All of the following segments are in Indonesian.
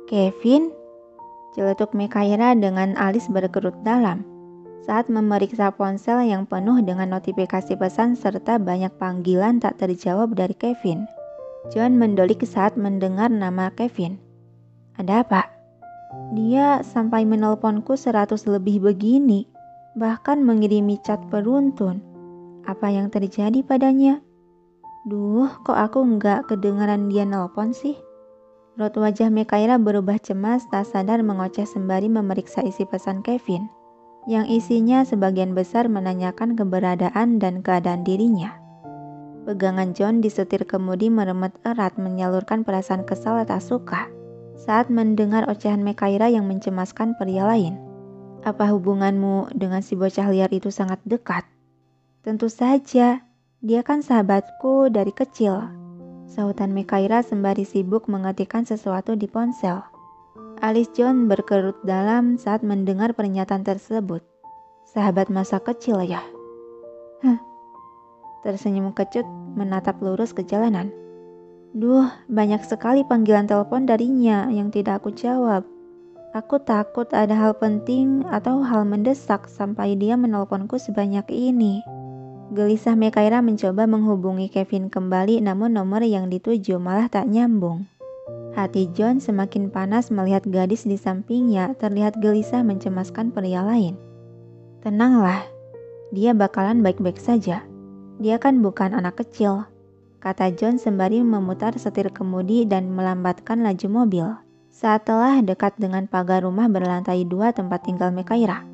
Kevin? Celetuk Mekaira dengan alis berkerut dalam saat memeriksa ponsel yang penuh dengan notifikasi pesan serta banyak panggilan tak terjawab dari Kevin. John mendelik saat mendengar nama Kevin. Ada apa? Dia sampai menelponku 100 lebih begini, bahkan mengirimi chat beruntun. Apa yang terjadi padanya? Duh, kok aku nggak kedengaran dia nelpon sih? Raut wajah Mekaira berubah cemas, tak sadar mengoceh sembari memeriksa isi pesan Kevin, yang isinya sebagian besar menanyakan keberadaan dan keadaan dirinya. Pegangan John di setir kemudi meremet erat menyalurkan perasaan kesal tak suka saat mendengar ocehan Mekaira yang mencemaskan pria lain. Apa hubunganmu dengan si bocah liar itu sangat dekat? Tentu saja, dia kan sahabatku dari kecil, sahutan Mekaira sembari sibuk mengetikkan sesuatu di ponsel. Alis John berkerut dalam saat mendengar pernyataan tersebut. Sahabat masa kecil ya? Tersenyum kecut menatap lurus ke jalanan. Duh, banyak sekali panggilan telepon darinya yang tidak aku jawab. Aku takut ada hal penting atau hal mendesak sampai dia menelponku sebanyak ini. Gelisah Mekaira mencoba menghubungi Kevin kembali, namun nomor yang dituju malah tak nyambung. Hati John semakin panas melihat gadis di sampingnya terlihat gelisah mencemaskan pria lain. Tenanglah, dia bakalan baik-baik saja. Dia kan bukan anak kecil, kata John sembari memutar setir kemudi dan melambatkan laju mobil saat telah dekat dengan pagar rumah berlantai 2 tempat tinggal Mekaira.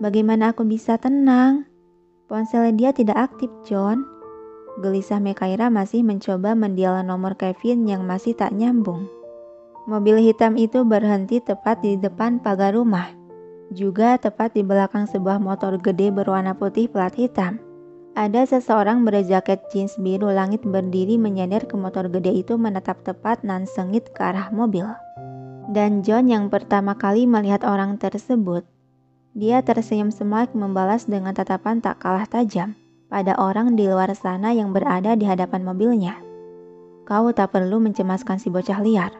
Bagaimana aku bisa tenang? Ponsel dia tidak aktif, John. Gelisah Mekaira masih mencoba mendial nomor Kevin yang masih tak nyambung. Mobil hitam itu berhenti tepat di depan pagar rumah, juga tepat di belakang sebuah motor gede berwarna putih plat hitam. Ada seseorang berjaket jeans biru langit berdiri menyender ke motor gede itu menatap tepat nan sengit ke arah mobil. Dan John yang pertama kali melihat orang tersebut. Dia tersenyum semak membalas dengan tatapan tak kalah tajam pada orang di luar sana yang berada di hadapan mobilnya. Kau tak perlu mencemaskan si bocah liar,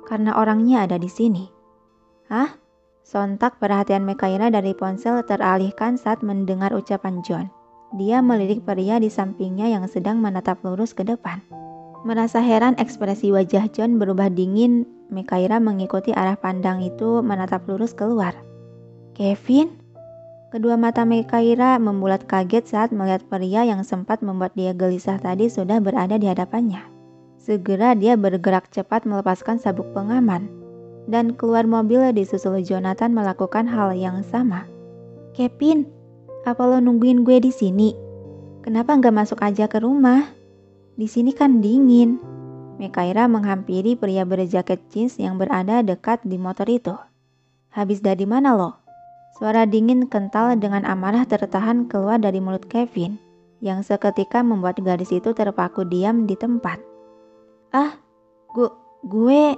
karena orangnya ada di sini. Hah? Sontak perhatian Mekaira dari ponsel teralihkan saat mendengar ucapan John. Dia melirik pria di sampingnya yang sedang menatap lurus ke depan. Merasa heran ekspresi wajah John berubah dingin, Mekaira mengikuti arah pandang itu menatap lurus keluar. Kevin? Kedua mata Mekaira membulat kaget saat melihat pria yang sempat membuat dia gelisah tadi sudah berada di hadapannya. Segera dia bergerak cepat melepaskan sabuk pengaman dan keluar mobil disusul Jonathan melakukan hal yang sama. Kevin, apa lo nungguin gue di sini? Kenapa nggak masuk aja ke rumah? Di sini kan dingin. Mekaira menghampiri pria berjaket jeans yang berada dekat di motor itu. Habis dari mana lo? Suara dingin kental dengan amarah tertahan keluar dari mulut Kevin, yang seketika membuat gadis itu terpaku diam di tempat. Gue...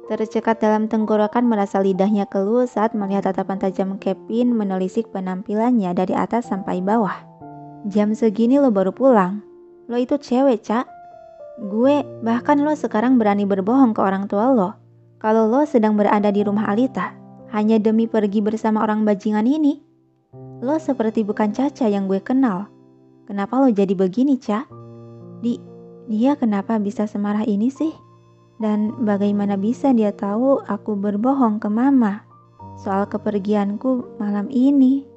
Tercekat dalam tenggorokan merasa lidahnya keluh saat melihat tatapan tajam Kevin menelisik penampilannya dari atas sampai bawah. Jam segini lo baru pulang? Lo itu cewek, Cak. Bahkan lo sekarang berani berbohong ke orang tua lo kalau lo sedang berada di rumah Alita hanya demi pergi bersama orang bajingan ini. Lo seperti bukan Caca yang gue kenal. Kenapa lo jadi begini, Cak? Dia kenapa bisa semarah ini sih? Dan bagaimana bisa dia tahu aku berbohong ke mama soal kepergianku malam ini?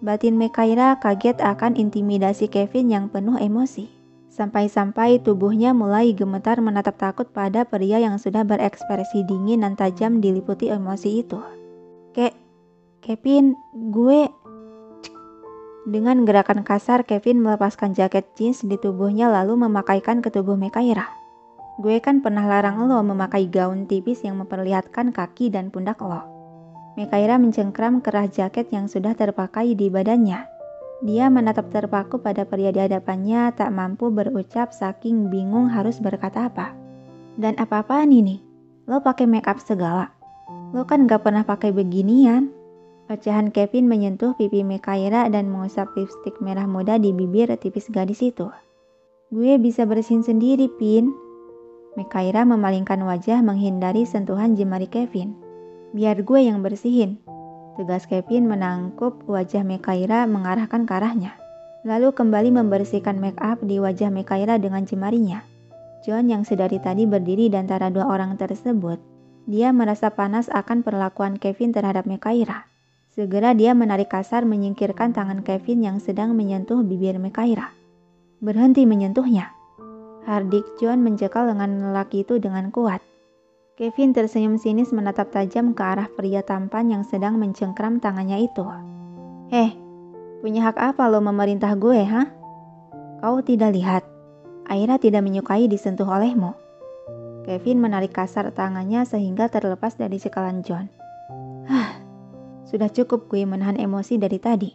Batin Mekaira kaget akan intimidasi Kevin yang penuh emosi. Sampai-sampai tubuhnya mulai gemetar menatap takut pada pria yang sudah berekspresi dingin dan tajam diliputi emosi itu. Kevin, gue... Dengan gerakan kasar, Kevin melepaskan jaket jeans di tubuhnya lalu memakaikan ke tubuh Mekaira. Gue kan pernah larang lo memakai gaun tipis yang memperlihatkan kaki dan pundak lo. Mekaira mencengkram kerah jaket yang sudah terpakai di badannya. Dia menatap terpaku pada pria di hadapannya, tak mampu berucap saking bingung harus berkata apa. Dan apa-apaan ini? Lo pakai make up segala? Lo kan gak pernah pakai beginian. Ocehan Kevin menyentuh pipi Mekaira dan mengusap lipstik merah muda di bibir tipis gadis itu. Gue bisa bersihin sendiri, Pin. Mekaira memalingkan wajah menghindari sentuhan jemari Kevin. Biar gue yang bersihin. Tegas Kevin menangkup wajah Mekaira mengarahkan ke arahnya. Lalu kembali membersihkan make up di wajah Mekaira dengan jemarinya. John yang sedari tadi berdiri di antara dua orang tersebut. Dia merasa panas akan perlakuan Kevin terhadap Mekaira. Segera dia menarik kasar menyingkirkan tangan Kevin yang sedang menyentuh bibir Mekaira. Berhenti menyentuhnya. Hardik John mencekal lengan lelaki itu dengan kuat. Kevin tersenyum sinis menatap tajam ke arah pria tampan yang sedang mencengkram tangannya itu. Punya hak apa lo memerintah gue, ha? Kau tidak lihat, Aira tidak menyukai disentuh olehmu. Kevin menarik kasar tangannya sehingga terlepas dari cekalan John. Sudah cukup gue menahan emosi dari tadi.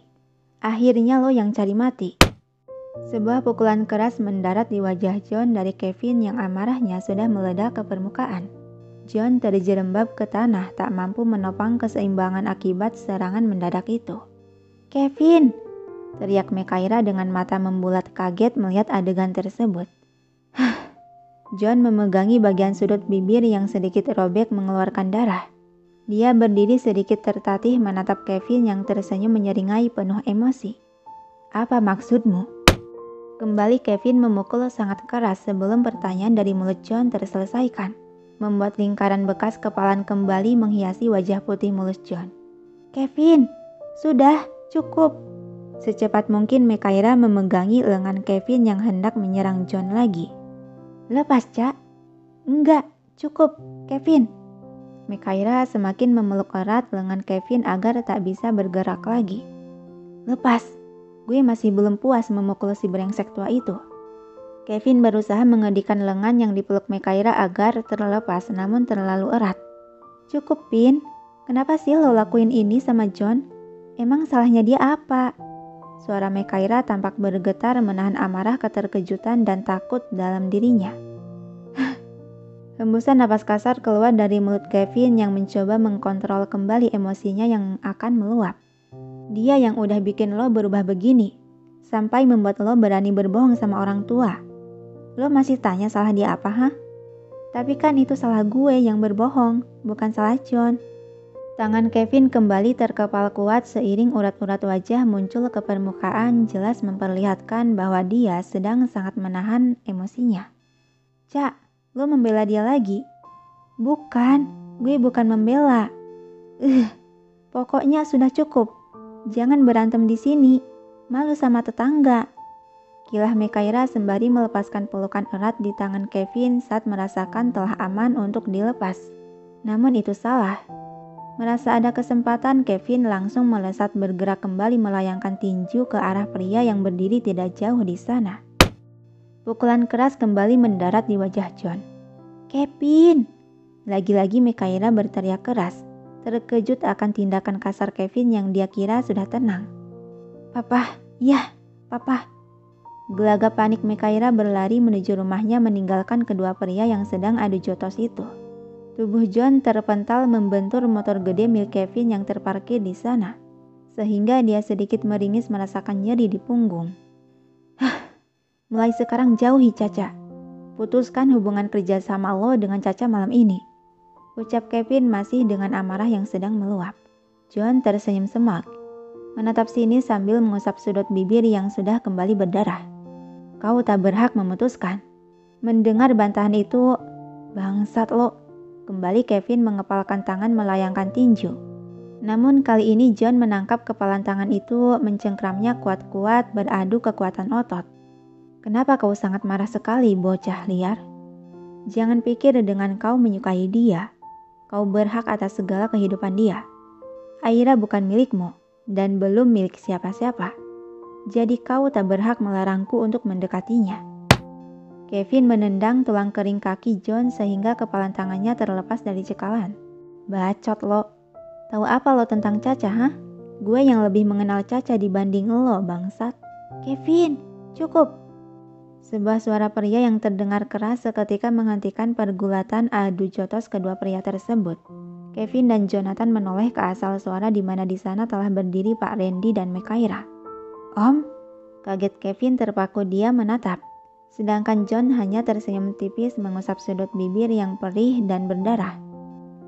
Akhirnya lo yang cari mati. Sebuah pukulan keras mendarat di wajah John dari Kevin yang amarahnya sudah meledak ke permukaan. John terjerembab ke tanah tak mampu menopang keseimbangan akibat serangan mendadak itu. Kevin! Teriak Mekaira dengan mata membulat kaget melihat adegan tersebut. John memegangi bagian sudut bibir yang sedikit robek mengeluarkan darah. Dia berdiri sedikit tertatih menatap Kevin yang tersenyum menyeringai penuh emosi. Apa maksudmu? Kembali Kevin memukul sangat keras sebelum pertanyaan dari mulut John terselesaikan. Membuat lingkaran bekas kepalan kembali menghiasi wajah putih mulus John. Kevin, sudah, cukup. Secepat mungkin Mekaira memegangi lengan Kevin yang hendak menyerang John lagi. Lepas, Cak. Enggak, cukup, Kevin. Mekaira semakin memeluk erat lengan Kevin agar tak bisa bergerak lagi. Lepas, gue masih belum puas memukul si brengsek tua itu. Kevin berusaha mengedikan lengan yang dipeluk Mekaira agar terlepas namun terlalu erat. Cukup, Pin. Kenapa sih lo lakuin ini sama John? Emang salahnya dia apa? Suara Mekaira tampak bergetar menahan amarah, keterkejutan dan takut dalam dirinya. Hembusan napas kasar keluar dari mulut Kevin yang mencoba mengkontrol kembali emosinya yang akan meluap. Dia yang udah bikin lo berubah begini, sampai membuat lo berani berbohong sama orang tua. Lo masih tanya salah dia apa, ha? Tapi kan itu salah gue yang berbohong, bukan salah John. Tangan Kevin kembali terkepal kuat seiring urat-urat wajah muncul ke permukaan, jelas memperlihatkan bahwa dia sedang sangat menahan emosinya. Cak, lo membela dia lagi? Bukan, gue bukan membela. Pokoknya sudah cukup. Jangan berantem di sini, malu sama tetangga. Kilah Mekaira sembari melepaskan pelukan erat di tangan Kevin saat merasakan telah aman untuk dilepas. Namun itu salah. Merasa ada kesempatan, Kevin langsung melesat bergerak kembali melayangkan tinju ke arah pria yang berdiri tidak jauh di sana. Pukulan keras kembali mendarat di wajah John. Kevin! Lagi-lagi Mekaira berteriak keras, terkejut akan tindakan kasar Kevin yang dia kira sudah tenang. Papa, ya, papa. Gelagap panik Mekaira berlari menuju rumahnya meninggalkan kedua pria yang sedang adu jotos itu. Tubuh John terpental membentur motor gede milik Kevin yang terparkir di sana, sehingga dia sedikit meringis merasakan nyeri di punggung. Mulai sekarang jauhi Caca. Putuskan hubungan kerja sama lo dengan Caca malam ini. Ucap Kevin masih dengan amarah yang sedang meluap. John tersenyum semak, menatap sini sambil mengusap sudut bibir yang sudah kembali berdarah. Kau tak berhak memutuskan. Mendengar bantahan itu, bangsat lo. Kembali Kevin mengepalkan tangan melayangkan tinju. Namun kali ini John menangkap kepalan tangan itu mencengkramnya kuat-kuat beradu kekuatan otot. Kenapa kau sangat marah sekali, bocah liar? Jangan pikir dengan kau menyukai dia, kau berhak atas segala kehidupan dia. Aira bukan milikmu dan belum milik siapa-siapa. Jadi kau tak berhak melarangku untuk mendekatinya. Kevin menendang tulang kering kaki John sehingga kepalan tangannya terlepas dari cekalan. Bacot lo. Tahu apa lo tentang Caca, ha? Gue yang lebih mengenal Caca dibanding lo, bangsat. Kevin, cukup. Sebuah suara pria yang terdengar keras seketika menghentikan pergulatan adu jotos kedua pria tersebut. Kevin dan Jonathan menoleh ke asal suara di mana di sana telah berdiri Pak Randy dan Mekaira. Om, kaget Kevin terpaku dia menatap. Sedangkan John hanya tersenyum tipis mengusap sudut bibir yang perih dan berdarah.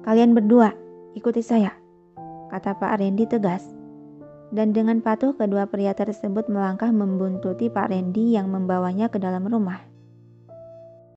"Kalian berdua, ikuti saya," kata Pak Randy tegas. Dan dengan patuh kedua pria tersebut melangkah membuntuti Pak Randy yang membawanya ke dalam rumah.